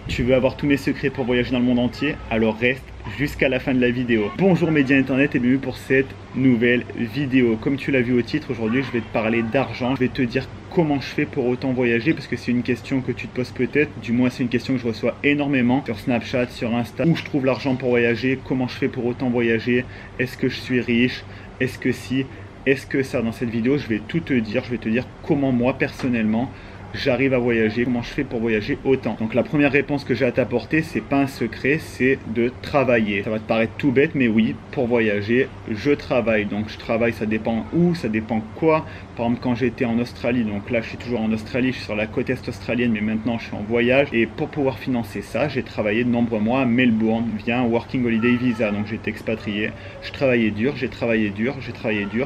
Tu veux avoir tous mes secrets pour voyager dans le monde entier? Alors reste jusqu'à la fin de la vidéo. Bonjour médias internet et bienvenue pour cette nouvelle vidéo. Comme tu l'as vu au titre, aujourd'hui je vais te parler d'argent. Je vais te dire comment je fais pour autant voyager parce que c'est une question que tu te poses peut-être. Du moins c'est une question que je reçois énormément sur Snapchat, sur Insta. Où je trouve l'argent pour voyager? Comment je fais pour autant voyager? Est-ce que je suis riche? Est-ce que si? Est-ce que ça? Dans cette vidéo je vais tout te dire. Je vais te dire comment moi personnellement j'arrive à voyager, comment je fais pour voyager autant. Donc la première réponse que j'ai à t'apporter, c'est pas un secret, c'est de travailler. Ça va te paraître tout bête, mais oui, pour voyager, je travaille. Donc je travaille, ça dépend où, ça dépend quoi. Par exemple, quand j'étais en Australie, donc là je suis toujours en Australie, je suis sur la côte est australienne, mais maintenant je suis en voyage. Et pour pouvoir financer ça, j'ai travaillé de nombreux mois à Melbourne via un Working Holiday Visa. Donc j'étais expatrié, je travaillais dur, j'ai travaillé dur,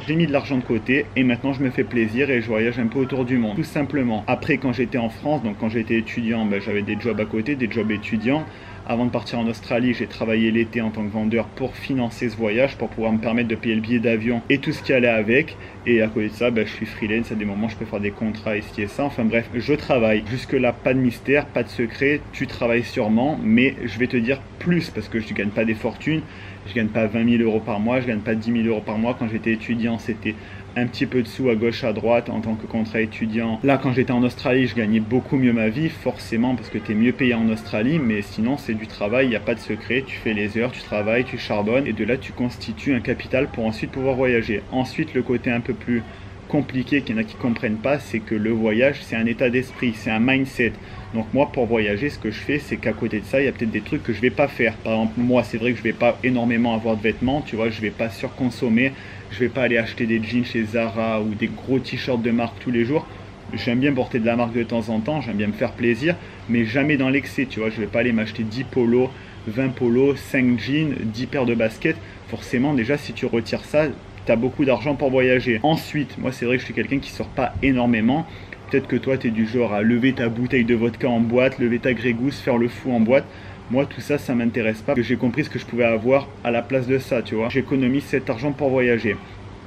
j'ai mis de l'argent de côté et maintenant je me fais plaisir et je voyage un peu autour du monde, tout simplement. Après, quand j'étais en France, donc quand j'étais étudiant, j'avais des jobs à côté, des jobs étudiants. Avant de partir en Australie, j'ai travaillé l'été en tant que vendeur pour financer ce voyage, pour pouvoir me permettre de payer le billet d'avion et tout ce qui allait avec. Et à côté de ça, je suis freelance, à des moments je peux faire des contrats ici et ça. Enfin bref, je travaille. Jusque là, pas de mystère, pas de secret, tu travailles sûrement, mais je vais te dire plus parce que je ne gagne pas des fortunes. Je gagne pas 20 000 euros par mois, je gagne pas 10 000 euros par mois. Quand j'étais étudiant, c'était un petit peu de sous à gauche, à droite en tant que contrat étudiant. Là, quand j'étais en Australie, je gagnais beaucoup mieux ma vie, forcément, parce que tu es mieux payé en Australie, mais sinon, c'est du travail, il n'y a pas de secret. Tu fais les heures, tu travailles, tu charbonnes, et de là, tu constitues un capital pour ensuite pouvoir voyager. Ensuite, le côté un peu plus compliqué qu'il y en a qui ne comprennent pas, c'est que le voyage, c'est un état d'esprit, c'est un mindset. Donc moi, pour voyager, ce que je fais, c'est qu'à côté de ça, il y a peut-être des trucs que je vais pas faire. Par exemple, moi, c'est vrai que je vais pas énormément avoir de vêtements, tu vois, je vais pas surconsommer, je vais pas aller acheter des jeans chez Zara ou des gros t-shirts de marque tous les jours. J'aime bien porter de la marque de temps en temps, j'aime bien me faire plaisir, mais jamais dans l'excès, tu vois, je vais pas aller m'acheter 10 polos, 20 polos, 5 jeans, 10 paires de baskets. Forcément, déjà, si tu retires ça, tu as beaucoup d'argent pour voyager. Ensuite, moi, c'est vrai que je suis quelqu'un qui sort pas énormément. Peut-être que toi, tu es du genre à lever ta bouteille de vodka en boîte, lever ta grégousse, faire le fou en boîte. Moi, tout ça, ça m'intéresse pas. J'ai compris ce que je pouvais avoir à la place de ça, tu vois. J'économise cet argent pour voyager.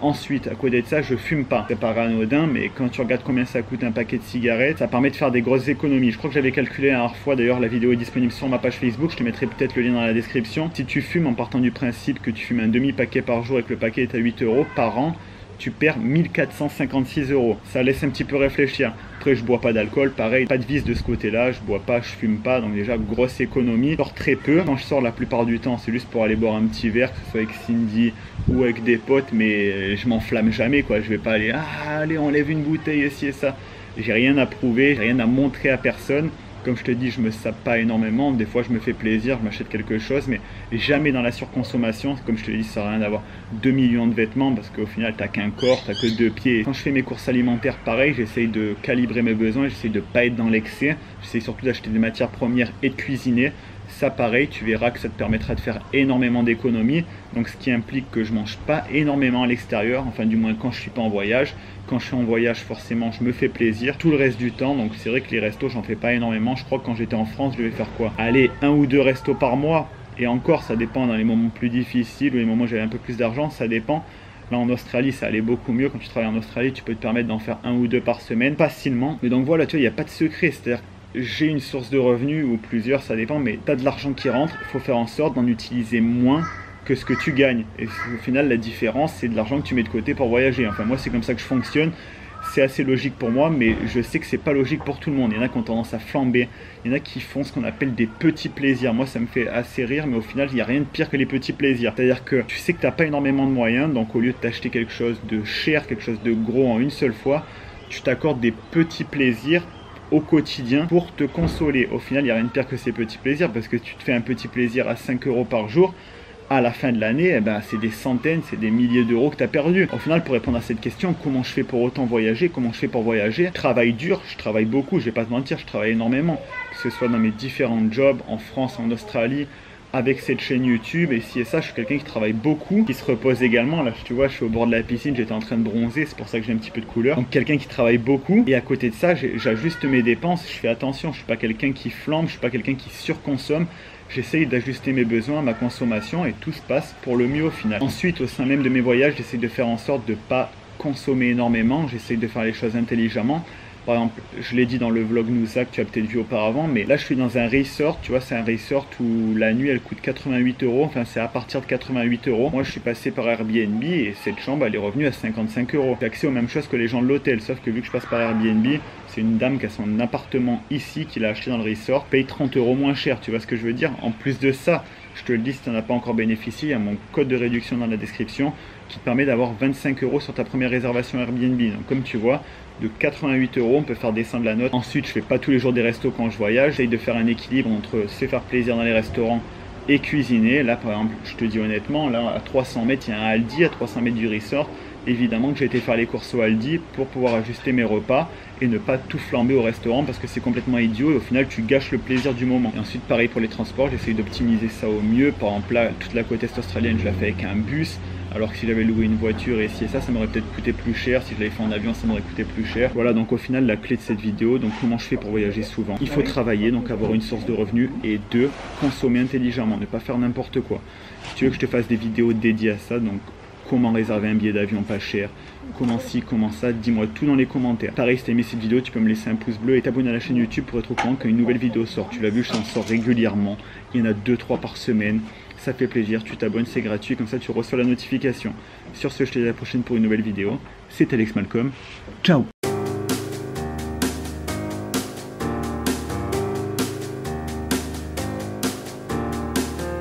Ensuite, à côté de ça, je fume pas. C'est pas anodin, mais quand tu regardes combien ça coûte un paquet de cigarettes, ça permet de faire des grosses économies. Je crois que j'avais calculé la dernière fois, d'ailleurs la vidéo est disponible sur ma page Facebook, je te mettrai peut-être le lien dans la description. Si tu fumes en partant du principe que tu fumes un demi-paquet par jour et que le paquet est à 8 euros par an, tu perds 1456 euros. Ça laisse un petit peu réfléchir. Après, je bois pas d'alcool, pareil, pas de vice de ce côté-là, je bois pas, je fume pas, donc déjà, grosse économie. Je sors très peu. Quand je sors la plupart du temps, c'est juste pour aller boire un petit verre, que ce soit avec Cindy ou avec des potes, mais je m'enflamme jamais, quoi. Je vais pas aller, allez, on lève une bouteille, ici et ça. J'ai rien à prouver, j'ai rien à montrer à personne. Comme je te dis, je me sape pas énormément. Des fois, je me fais plaisir, je m'achète quelque chose, mais jamais dans la surconsommation. Comme je te dis, ça sert à rien d'avoir 2 millions de vêtements parce qu'au final, t'as qu'un corps, t'as que 2 pieds. Quand je fais mes courses alimentaires, pareil, j'essaye de calibrer mes besoins, j'essaye de pas être dans l'excès. J'essaye surtout d'acheter des matières premières et de cuisiner. Ça, pareil, tu verras que ça te permettra de faire énormément d'économies. Donc, ce qui implique que je mange pas énormément à l'extérieur, enfin, du moins quand je suis pas en voyage. Quand je suis en voyage, forcément, je me fais plaisir tout le reste du temps. Donc, c'est vrai que les restos, j'en fais pas énormément. Je crois que quand j'étais en France, je devais faire quoi? Allez, 1 ou 2 restos par mois. Et encore, ça dépend dans les moments plus difficiles ou les moments où j'avais un peu plus d'argent, ça dépend. Là, en Australie, ça allait beaucoup mieux. Quand tu travailles en Australie, tu peux te permettre d'en faire 1 ou 2 par semaine facilement. Mais donc voilà, tu vois, il n'y a pas de secret. C'est-à-dire j'ai une source de revenus ou plusieurs, ça dépend, mais tu as de l'argent qui rentre, il faut faire en sorte d'en utiliser moins que ce que tu gagnes. Et au final, la différence, c'est de l'argent que tu mets de côté pour voyager. Enfin, moi, c'est comme ça que je fonctionne. C'est assez logique pour moi, mais je sais que c'est pas logique pour tout le monde. Il y en a qui ont tendance à flamber, il y en a qui font ce qu'on appelle des petits plaisirs. Moi, ça me fait assez rire, mais au final, il n'y a rien de pire que les petits plaisirs. C'est-à-dire que tu sais que tu n'as pas énormément de moyens, donc au lieu de t'acheter quelque chose de cher, quelque chose de gros en une seule fois, tu t'accordes des petits plaisirs au quotidien pour te consoler. Au final, il n'y a rien de pire que ces petits plaisirs parce que tu te fais un petit plaisir à 5 euros par jour. À la fin de l'année, c'est des centaines, c'est des milliers d'euros que tu as perdu. Au final, pour répondre à cette question, comment je fais pour autant voyager? Comment je fais pour voyager? Je travaille dur, je travaille beaucoup, je vais pas te mentir, je travaille énormément. Que ce soit dans mes différents jobs, en France, en Australie, avec cette chaîne YouTube, et si et ça, je suis quelqu'un qui travaille beaucoup, qui se repose également. Là, tu vois, je suis au bord de la piscine, j'étais en train de bronzer, c'est pour ça que j'ai un petit peu de couleur. Donc quelqu'un qui travaille beaucoup, et à côté de ça, j'ajuste mes dépenses, je fais attention, je suis pas quelqu'un qui flambe, je suis pas quelqu'un qui surconsomme. J'essaye d'ajuster mes besoins, ma consommation, et tout se passe pour le mieux au final. Ensuite, au sein même de mes voyages, j'essaye de faire en sorte de ne pas consommer énormément, j'essaye de faire les choses intelligemment. Par exemple, je l'ai dit dans le vlog Noosa que tu as peut-être vu auparavant, mais là je suis dans un resort, tu vois, c'est un resort où la nuit elle coûte 88 €, enfin c'est à partir de 88 €. Moi je suis passé par Airbnb et cette chambre elle est revenue à 55 €. J'ai accès aux mêmes choses que les gens de l'hôtel, sauf que vu que je passe par Airbnb, c'est une dame qui a son appartement ici, qui l'a acheté dans le resort, paye 30 € moins cher, tu vois ce que je veux dire. En plus de ça, je te le dis, si tu n'en as pas encore bénéficié, il y a mon code de réduction dans la description qui te permet d'avoir 25 € sur ta première réservation Airbnb. Donc comme tu vois, de 88 €, on peut faire descendre la note. Ensuite, je fais pas tous les jours des restos quand je voyage. J'essaye de faire un équilibre entre se faire plaisir dans les restaurants et cuisiner. Là, par exemple, je te dis honnêtement, là, à 300 mètres, il y a un Aldi, à 300 mètres du resort. Évidemment que j'ai été faire les courses au Aldi pour pouvoir ajuster mes repas et ne pas tout flamber au restaurant parce que c'est complètement idiot et au final tu gâches le plaisir du moment. Et ensuite pareil pour les transports, j'essaye d'optimiser ça au mieux. Par exemple là, toute la côte est australienne je la fais avec un bus, alors que si j'avais loué une voiture et si et ça m'aurait peut-être coûté plus cher. Si je l'avais fait en avion ça m'aurait coûté plus cher. Voilà, donc au final la clé de cette vidéo, donc comment je fais pour voyager souvent. Il faut travailler, donc avoir une source de revenus, et deux, consommer intelligemment, ne pas faire n'importe quoi. Si tu veux que je te fasse des vidéos dédiées à ça, donc comment réserver un billet d'avion pas cher, comment ci, comment ça, dis-moi tout dans les commentaires. Pareil, si t'as aimé cette vidéo, tu peux me laisser un pouce bleu et t'abonner à la chaîne YouTube pour être au courant quand une nouvelle vidéo sort. Tu l'as vu, je t'en sors régulièrement, il y en a 2-3 par semaine, ça fait plaisir, tu t'abonnes, c'est gratuit, comme ça tu reçois la notification. Sur ce, je te dis à la prochaine pour une nouvelle vidéo. C'était Alex Malcolm, ciao.